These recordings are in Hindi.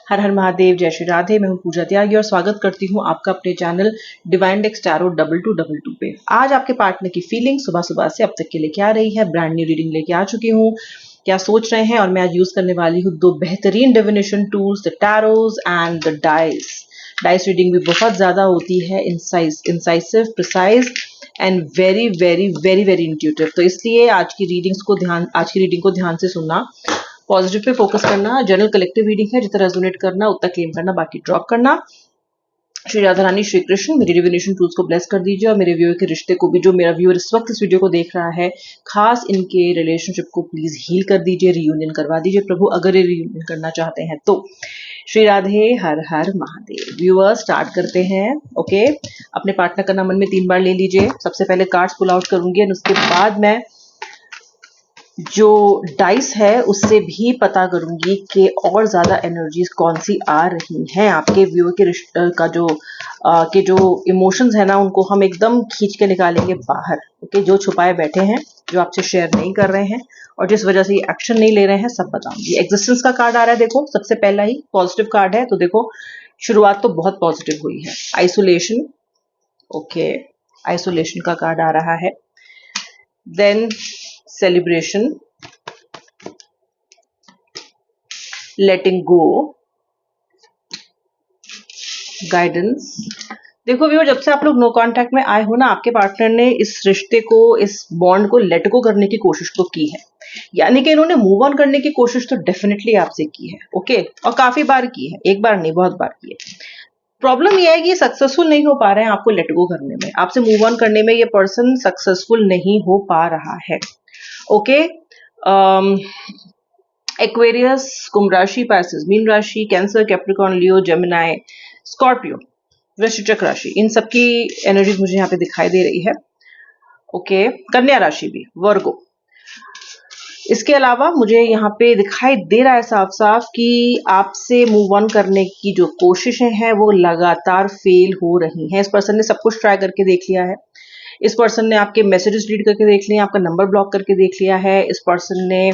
हर हर महादेव, जय श्री राधे। मैं हूँ पूजा त्यागी और स्वागत करती हूँ आपका अपने चैनल डिवाइन डेक्स टैरो 2222 पे। आज आपके पार्टनर की फीलिंग सुबह सुबह से अब तक के लिए क्या रही है, ब्रांड न्यू रीडिंग लेके आ चुकी हूँ, क्या सोच रहे हैं। और मैं आज यूज करने वाली हूँ दो बेहतरीन divination tools, the Taro's and the dice. Dice reading भी बहुत ज्यादा होती है, incisive, precise and very very very very intuitive. तो इसलिए आज की रीडिंग को ध्यान से सुनना, पॉजिटिव पे फोकस करना। जनरल कलेक्टिव रीडिंग है, जितना रेजोनेट करना उतना क्लेम करना, बाकी ड्रॉप करना। श्री राधा रानी, श्री कृष्ण, मेरी डिविनेशन टूल्स को ब्लेस कर दीजिए और मेरे व्यूअर के रिश्ते को भी, जो मेरा व्यूअर इस वक्त इस वीडियो को देख रहा है, खास इनके रिलेशनशिप को प्लीज हील कर दीजिए, रियूनियन करवा दीजिए प्रभु, अगर ये रियूनियन करना चाहते हैं तो। श्री राधे, हर हर महादेव। व्यूअर स्टार्ट करते हैं। ओके, अपने पार्टनर का नाम मन में 3 बार ले लीजिए। सबसे पहले कार्ड्स पुल आउट करूंगी और उसके बाद मैं जो डाइस है उससे भी पता करूंगी कि और ज्यादा एनर्जीज कौन सी आ रही हैं। आपके व्यूअर के रिश्ते का जो इमोशंस है ना, उनको हम एकदम खींच के निकालेंगे बाहर। ओके, जो छुपाए बैठे हैं, जो आपसे शेयर नहीं कर रहे हैं और जिस वजह से ये एक्शन नहीं ले रहे हैं, सब बताऊंगी। एग्जिस्टेंस का कार्ड आ रहा है, देखो सबसे पहला ही पॉजिटिव कार्ड है। तो देखो शुरुआत तो बहुत पॉजिटिव हुई है। आइसोलेशन, ओके, आइसोलेशन का कार्ड आ रहा है। Then celebration, letting go, guidance। देखो व्यूअर, जब से आप लोग नो कांटेक्ट में आए हो ना, आपके पार्टनर ने इस रिश्ते को, इस बॉन्ड को लेट गो करने की कोशिश तो की है, यानी कि इन्होंने मूव ऑन करने की कोशिश तो डेफिनेटली आपसे की है। ओके, और काफी बार की है, एक बार नहीं बहुत बार की है। प्रॉब्लम यह है कि सक्सेसफुल नहीं हो पा रहे हैं आपको लेट गो करने में, आपसे मूव ऑन करने में ये पर्सन सक्सेसफुल नहीं हो पा रहा है। ओके, एक्वेरियस, कुंभ राशि, पाइसेस, मीन राशि, कैंसर, कैप्रिकॉर्न, लियो, जेमिनाई, स्कॉर्पियो, वृश्चिक राशि, इन सबकी एनर्जीज मुझे यहाँ पे दिखाई दे रही है। ओके, कन्या राशि भी, वर्गो। इसके अलावा मुझे यहाँ पे दिखाई दे रहा है साफ साफ कि आपसे मूव ऑन करने की जो कोशिशें हैं वो लगातार फेल हो रही हैं। इस पर्सन ने सब कुछ ट्राई करके देख लिया है। इस पर्सन ने आपके मैसेजेस रीड करके देख लिए, आपका नंबर ब्लॉक करके देख लिया है। इस पर्सन ने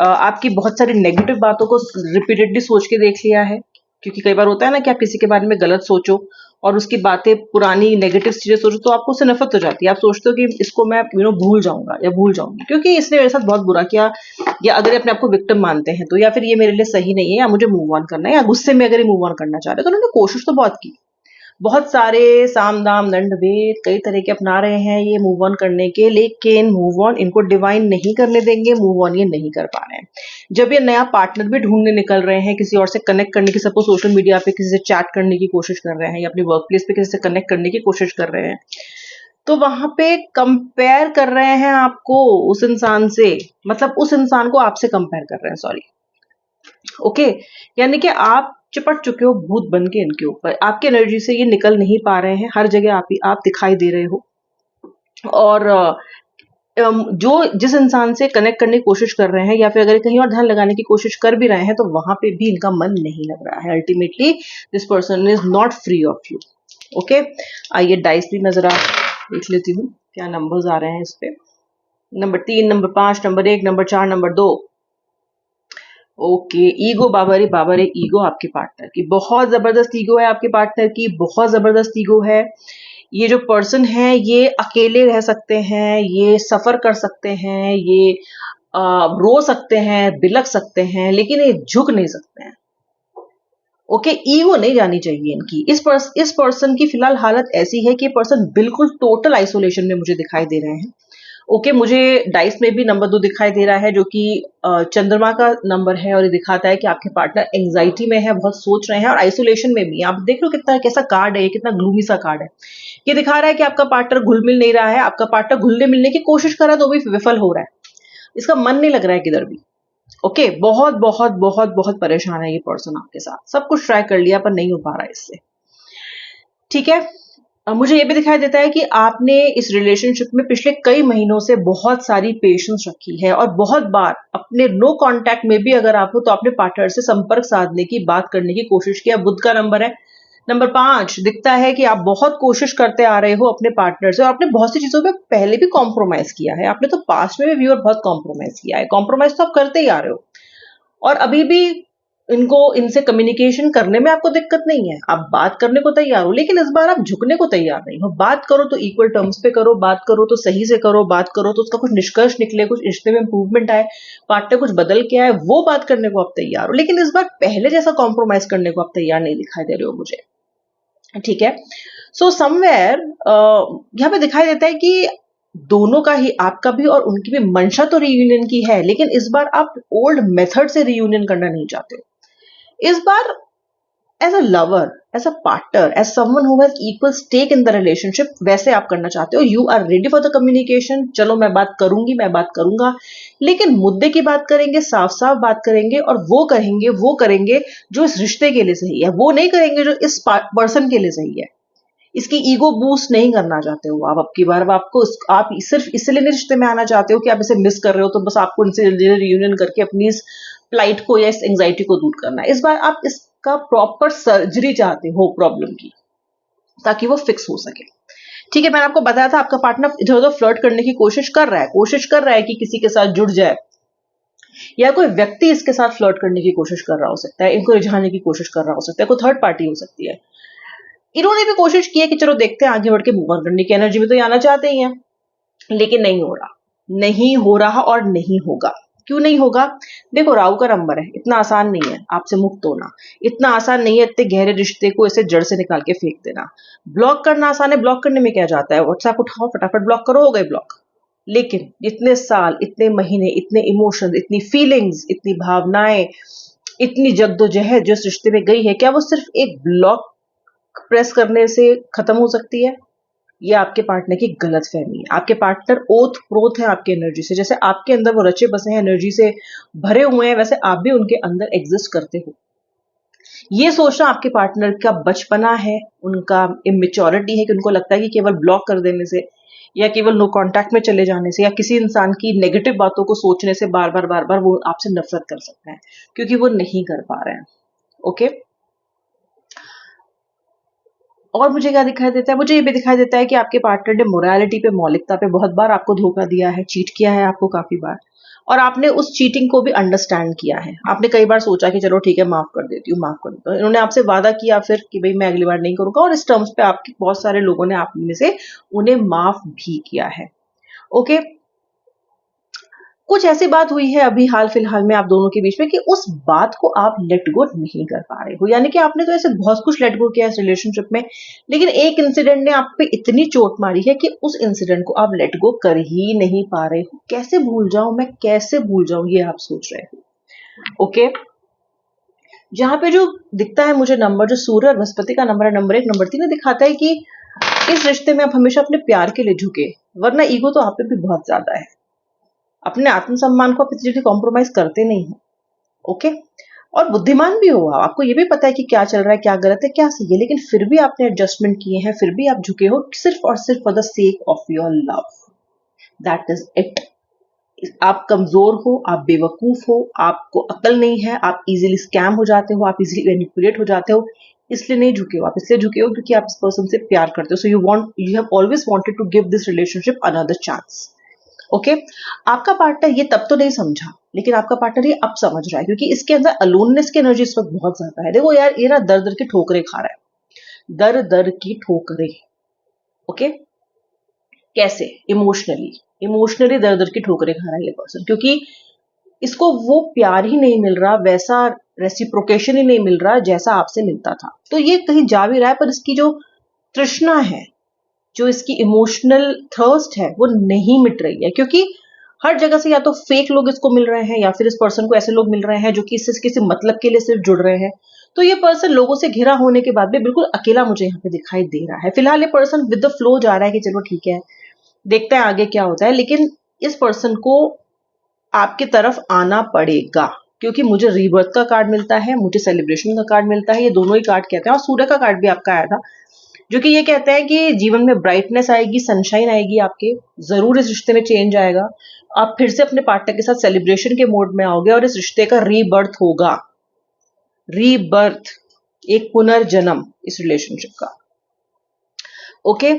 आपकी बहुत सारी नेगेटिव बातों को रिपीटेडली सोच के देख लिया है, क्योंकि कई बार होता है ना कि आप किसी के बारे में गलत सोचो और उसकी बातें, पुरानी नेगेटिव चीजें सोचो तो आपको उससे नफरत हो जाती है। आप सोचते हो कि इसको मैं भूल जाऊंगा या भूल जाऊंगी, क्योंकि इसने मेरे साथ बहुत बुरा किया, या अगर अपने आपको विक्टिम मानते हैं तो, या फिर ये मेरे लिए सही नहीं है, या मुझे मूव ऑन करना है, या गुस्से में अगर ये मूव ऑन करना चाह रहे हैं, तो उन्होंने कोशिश तो बहुत की। बहुत सारे साम दाम दंड भेद कई तरह के अपना रहे हैं ये मूव ऑन करने के, लेकिन मूव ऑन इनको डिवाइन नहीं करने देंगे। मूव ऑन ये नहीं कर पा रहे हैं। जब ये नया पार्टनर भी ढूंढने निकल रहे हैं, किसी और से कनेक्ट करने की, सपोज सोशल मीडिया पे किसी से चैट करने की कोशिश कर रहे हैं, या अपने वर्क प्लेस पे किसी से कनेक्ट करने की कोशिश कर रहे हैं, तो वहां पे कंपेयर कर रहे हैं आपको उस इंसान से, मतलब उस इंसान को आपसे कंपेयर कर रहे हैं, सॉरी। ओके, यानी कि आप चिपट चुके हो भूत बन के इनके ऊपर। आपकी एनर्जी से ये निकल नहीं पा रहे हैं, हर जगह आप दिखाई दे रहे हो। और जो जिस इंसान से कनेक्ट करने की कोशिश कर रहे हैं, या फिर अगर कहीं और ध्यान लगाने की कोशिश कर भी रहे हैं, तो वहां पे भी इनका मन नहीं लग रहा है। Ultimately this person is not free of you. Okay, आइए डाइस भी नजर आ देख लेती हूँ क्या नंबर्स आ रहे हैं इस पे। Number 3, number 5, number 1, number 4, number 2। Okay, ego, बाबा रे ईगो आपके पार्टनर की, बहुत जबरदस्त ईगो है आपके पार्टनर की, बहुत जबरदस्त ईगो है। ये जो पर्सन है ये अकेले रह सकते हैं, ये सफर कर सकते हैं, ये रो सकते हैं, बिलख सकते हैं, लेकिन ये झुक नहीं सकते हैं। ओके, ईगो नहीं जानी चाहिए इनकी। इस पर्सन की फिलहाल हालत ऐसी है कि पर्सन बिल्कुल टोटल आइसोलेशन में मुझे दिखाई दे रहे हैं। ओके, मुझे डाइस में भी नंबर 2 दिखाई दे रहा है, जो कि चंद्रमा का नंबर है, और ये दिखाता है कि आपके पार्टनर एंजाइटी में है, बहुत सोच रहे हैं, और आइसोलेशन में भी। आप देख लो कितना कैसा कार्ड है ये, कितना ग्लूमी सा कार्ड है। ये दिखा रहा है कि आपका पार्टनर घुल मिल नहीं रहा है, आपका पार्टनर घुलने मिलने की कोशिश कर रहा है तो भी विफल हो रहा है, इसका मन नहीं लग रहा है किधर भी। ओके, बहुत बहुत बहुत बहुत परेशान है ये पर्सन आपके साथ, सब कुछ ट्राई कर लिया पर नहीं हो पा रहा है इससे। ठीक है, मुझे ये भी दिखाई देता है कि आपने इस रिलेशनशिप में पिछले कई महीनों से बहुत सारी पेशेंस रखी है, और बहुत बार अपने नो कांटेक्ट में भी अगर आप हो तो अपने पार्टनर से संपर्क साधने की, बात करने की कोशिश किया। बुध का नंबर है, नंबर 5 दिखता है कि आप बहुत कोशिश करते आ रहे हो अपने पार्टनर से, और आपने बहुत सी चीजों पे पहले भी कॉम्प्रोमाइज किया है। आपने तो पास्ट में भी व्यूअर बहुत कॉम्प्रोमाइज किया है, कॉम्प्रोमाइज तो आप करते ही आ रहे हो, और अभी भी इनको इनसे कम्युनिकेशन करने में आपको दिक्कत नहीं है, आप बात करने को तैयार हो, लेकिन इस बार आप झुकने को तैयार नहीं हो। बात करो तो इक्वल टर्म्स पे करो, बात करो तो सही से करो, बात करो तो उसका कुछ निष्कर्ष निकले, कुछ रिश्ते में इंप्रूवमेंट आए, पार्टनर कुछ बदल के आए, वो बात करने को आप तैयार हो। लेकिन इस बार पहले जैसा कॉम्प्रोमाइज करने को आप तैयार नहीं दिखाई दे रहे हो मुझे, ठीक है। सो समवेयर यहाँ पे दिखाई देता है कि दोनों का ही, आपका भी और उनकी भी मंशा तो रियूनियन की है, लेकिन इस बार आप ओल्ड मेथड से रियूनियन करना नहीं चाहते। इस बार as a lover, as a partner, as someone who has equal stake in the relationship, वैसे आप करना चाहते हो। You are ready for the communication, चलो मैं बात करूंगी, मैं बात करूंगा, लेकिन मुद्दे की बात करेंगे, साफ साफ बात करेंगे, और वो करेंगे जो इस रिश्ते के लिए सही है, वो नहीं करेंगे जो इस पर्सन के लिए सही है। इसकी ईगो बूस्ट नहीं करना चाहते हो आप। अब की बार आप सिर्फ इसलिए नहीं रिश्ते में आना चाहते हो कि आप इसे मिस कर रहे हो, तो बस आपको इनसे जल्दी रियूनियन करके अपनी इस प्लाइट को या इस एंग्जाइटी को दूर करना है। इस बार आप इसका प्रॉपर सर्जरी चाहते हो प्रॉब्लम की, ताकि वो फिक्स हो सके। ठीक है, मैंने आपको बताया था आपका पार्टनर इधर उधर फ्लर्ट करने की कोशिश कर रहा है कि किसी के साथ जुड़ जाए, या कोई व्यक्ति इसके साथ फ्लर्ट करने की कोशिश कर रहा हो सकता है, इनको रिझाने की कोशिश कर रहा हो सकता है, कोई थर्ड पार्टी हो सकती है। इन्होंने भी कोशिश की है कि चलो देखते हैं, आगे बढ़ के मूव ऑन करने की एनर्जी में तो ये आना चाहते ही हैं, लेकिन नहीं हो रहा, नहीं हो रहा और नहीं होगा। क्यों नहीं होगा? देखो, राहु का नंबर है, इतना आसान नहीं है आपसे मुक्त होना, इतना आसान नहीं है इतने गहरे रिश्ते को ऐसे जड़ से निकाल के फेंक देना। ब्लॉक करना आसान है, ब्लॉक करने में क्या जाता है, व्हाट्सएप उठाओ फटाफट ब्लॉक करो, हो गए ब्लॉक। लेकिन इतने साल, इतने महीने, इतने इमोशंस, इतनी फीलिंग्स, इतनी भावनाएं, इतनी जद्दोजहद जो इस रिश्ते में गई है, क्या वो सिर्फ एक ब्लॉक प्रेस करने से खत्म हो सकती है? ये आपके पार्टनर की गलत फहमी है। आपके पार्टनर ओत प्रोत है आपकी एनर्जी से, जैसे आपके अंदर वो रचे बसे हैं, एनर्जी से भरे हुए हैं, वैसे आप भी उनके अंदर एग्जिस्ट करते हो। ये सोचना आपके पार्टनर का बचपना है, उनका इमेच्योरिटी है, कि उनको लगता है कि केवल ब्लॉक कर देने से, या केवल नो कांटेक्ट में चले जाने से, या किसी इंसान की नेगेटिव बातों को सोचने से बार बार वो आपसे नफरत कर सकते हैं, क्योंकि वो नहीं कर पा रहे हैं। ओके, और मुझे क्या दिखाई देता है? मुझे ये भी दिखाई देता है कि आपके पार्टनर ने मोरालिटी पे, मौलिकता पे बहुत बार आपको धोखा दिया है, चीट किया है आपको काफी बार, और आपने उस चीटिंग को भी अंडरस्टैंड किया है। आपने कई बार सोचा कि चलो ठीक है, माफ कर देती हूँ, माफ कर देता हूँ। इन्होंने आपसे वादा किया फिर कि भाई मैं अगली बार नहीं करूंगा, और इस टर्म्स पे आपके बहुत सारे लोगों ने आप में से उन्हें माफ भी किया है। ओके, कुछ ऐसी बात हुई है अभी हाल फिलहाल में आप दोनों के बीच में कि उस बात को आप लेट गो नहीं कर पा रहे हो। यानी कि आपने तो ऐसे बहुत कुछ लेट गो किया इस रिलेशनशिप में, लेकिन एक इंसिडेंट ने आप पे इतनी चोट मारी है कि उस इंसिडेंट को आप लेट गो कर ही नहीं पा रहे हो। कैसे भूल जाऊं मैं, कैसे भूल जाऊं, ये आप सोच रहे हो। ओके, जहां पे जो दिखता है मुझे नंबर, जो सूर्य और बृहस्पति का नंबर है, नंबर 1 नंबर 3, दिखाता है कि इस रिश्ते में आप हमेशा अपने प्यार के लिए झुके, वरना ईगो तो आप पे भी बहुत ज्यादा है। अपने आत्मसम्मान को आप इतनी जल्दी कॉम्प्रोमाइज करते नहीं हो। ओके, और बुद्धिमान भी हो, आपको ये भी पता है कि क्या चल रहा है, क्या गलत है, क्या सही है, लेकिन फिर भी आपने एडजस्टमेंट किए हैं, फिर भी आप झुके हो, सिर्फ और सिर्फ for the sake of your love. That is it. आप कमजोर हो, आप बेवकूफ हो, आपको अकल नहीं है, आप इजीली स्कैम हो जाते हो, आप इजीली मैनिपुलेट हो जाते हो, इसलिए नहीं झुके हो। आप इसलिए झुके हो क्योंकि आप इस पर्सन से प्यार करते हो। So you have always wanted to give this relationship another chance. Okay, आपका पार्टनर ये तब तो नहीं समझा, लेकिन आपका पार्टनर ये अब समझ रहा है, क्योंकि इसके अंदर अलोननेस की एनर्जी इस वक्त बहुत ज्यादा है। देखो यार, ये ना दर दर की ठोकरें खा रहा है, दर दर की ठोकरें। ओके, कैसे? इमोशनली दर दर की ठोकरें खा रहा है ये पर्सन, क्योंकि इसको वो प्यार ही नहीं मिल रहा, वैसा रेसिप्रोकेशन ही नहीं मिल रहा जैसा आपसे मिलता था। तो ये कहीं जा भी रहा है, पर इसकी जो तृष्णा है, जो इसकी इमोशनल थर्स्ट है, वो नहीं मिट रही है, क्योंकि हर जगह से या तो फेक लोग इसको मिल रहे हैं, या फिर इस पर्सन को ऐसे लोग मिल रहे हैं जो कि इससे किसी मतलब के लिए सिर्फ जुड़ रहे हैं। तो ये पर्सन लोगों से घिरा होने के बाद भी बिल्कुल अकेला मुझे यहाँ पे दिखाई दे रहा है। फिलहाल ये पर्सन विद द फ्लो जा रहा है कि चलो ठीक है, देखते हैं आगे क्या होता है, लेकिन इस पर्सन को आपकी तरफ आना पड़ेगा, क्योंकि मुझे रीबर्थ का कार्ड मिलता है, मुझे सेलिब्रेशन का कार्ड मिलता है, ये दोनों ही कार्ड कहते हैं, और सूर्य का कार्ड भी आपका आया था, जो कि ये कहते हैं कि जीवन में ब्राइटनेस आएगी, सनशाइन आएगी आपके, जरूर इस रिश्ते में चेंज आएगा, आप फिर से अपने पार्टनर के साथ सेलिब्रेशन के मोड में आओगे, और इस रिश्ते का रीबर्थ होगा, रीबर्थ, एक पुनर्जन्म इस रिलेशनशिप का। ओके,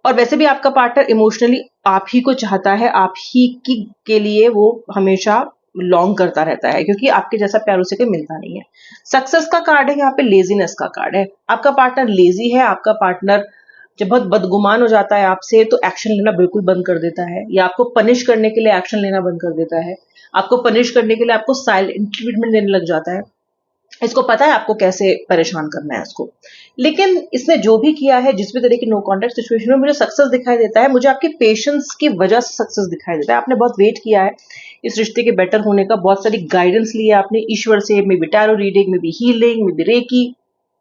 और वैसे भी आपका पार्टनर इमोशनली आप ही को चाहता है, आप ही की के लिए वो हमेशा लॉन्ग करता रहता है, क्योंकि आपके जैसा प्यार उसे कोई मिलता नहीं है। सक्सेस का कार्ड है, यहाँ पे लेजीनेस का कार्ड है। आपका पार्टनर लेजी है, आपका पार्टनर जब बहुत बदगुमान हो जाता है आपसे तो एक्शन लेना बिल्कुल बंद कर देता है, या आपको पनिश करने के लिए एक्शन लेना बंद कर देता है। आपको पनिश करने के लिए आपको साइलेंट ट्रीटमेंट देने लग जाता है। इसको पता है आपको कैसे परेशान करना है उसको। लेकिन इसने जो भी किया है, जिस भी तरह की नो कॉन्टेक्ट सिचुएशन में मुझे सक्सेस दिखाई देता है, मुझे आपके पेशेंस की वजह से सक्सेस दिखाई देता है। आपने बहुत वेट किया है इस रिश्ते के बेटर होने का, बहुत सारी गाइडेंस ली है आपने ईश्वर से, maybe tarot reading, maybe healing, maybe reiki,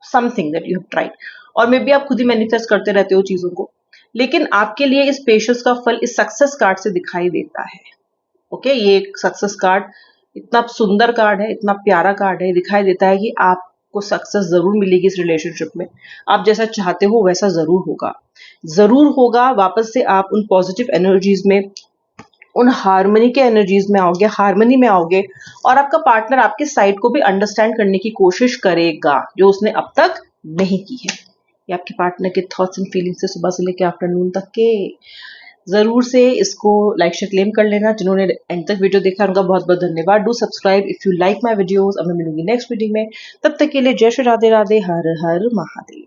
something that you have tried, और मे बी आप खुद ही मैनिफेस्ट करते रहते हो चीजों को। लेकिन आपके लिए इस पेशेंस का फल इस सक्सेस कार्ड से दिखाई देता है। ओके, ये एक सक्सेस कार्ड इतना सुंदर कार्ड है, इतना प्यारा कार्ड है, दिखाई देता है कि आपको सक्सेस जरूर मिलेगी इस रिलेशनशिप में। आप जैसा चाहते हो वैसा जरूर होगा, जरूर होगा। वापस से आप उन पॉजिटिव एनर्जीज में, उन हार्मनी के एनर्जीज में आओगे, हार्मनी में आओगे, और आपका पार्टनर आपके साइड को भी अंडरस्टैंड करने की कोशिश करेगा, जो उसने अब तक नहीं की है। ये आपके पार्टनर के थॉट्स एंड फीलिंग्स से सुबह से लेकर आफ्टरनून तक के। जरूर से इसको लाइक से क्लेम कर लेना। जिन्होंने एंड तक वीडियो देखा उनका बहुत बहुत धन्यवाद। Do subscribe if you like my videos. अब मैं मिलूंगी नेक्स्ट वीडियो में, तब तक के लिए जय श्री राधे राधे, हर हर महादेव।